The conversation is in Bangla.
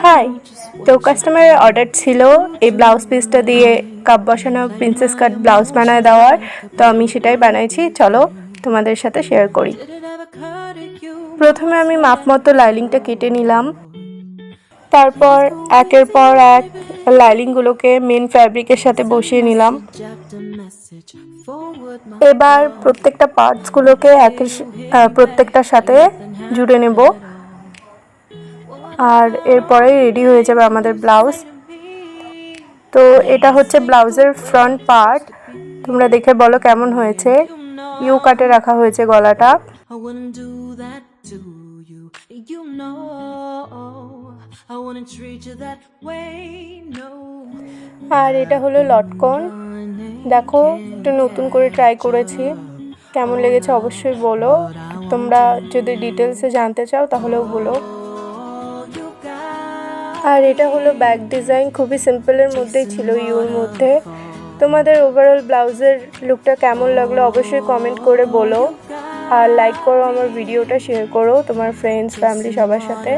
হাই, তো কাস্টমারের অর্ডার ছিল এই ব্লাউজ পিসটা দিয়ে কাপ বসানো প্রিন্সেস কাট ব্লাউজ বানায় দেওয়ার। তো আমি সেটাই বানাইছি, চলো তোমাদের সাথে শেয়ার করি। প্রথমে আমি মাপ মতো লাইনিংটা কেটে নিলাম, তারপর একের পর এক লাইনিংগুলোকে মেন ফ্যাব্রিকের সাথে বসিয়ে নিলাম। এবার প্রত্যেকটা পার্টসগুলোকে প্রত্যেকটার সাথে জুড়ে নেব, আর এরপরে রেডি হয়ে যাবে আমাদের ব্লাউজ। তো এটা হচ্ছে ব্লাউজের ফ্রন্ট পার্ট, তোমরা দেখে বলো কেমন হয়েছে। ইউ কাটে রাখা হয়েছে গলাটা। আর এটা হলো লটকন, দেখো একটু নতুন করে ট্রাই করেছি, কেমন লেগেছে অবশ্যই বলো। তোমরা যদি ডিটেলসে জানতে চাও তাহলেও বলো। আর এটা হলো ব্যাক ডিজাইন, খুবই সিম্পলের মধ্যেই ছিল, ইউর মধ্যে। তোমাদের ওভারঅল ব্লাউজের লুকটা কেমন লাগলো অবশ্যই কমেন্ট করে বলো, আর লাইক করো আমার ভিডিওটা, শেয়ার করো তোমার ফ্রেন্ডস ফ্যামিলি সবার সাথে।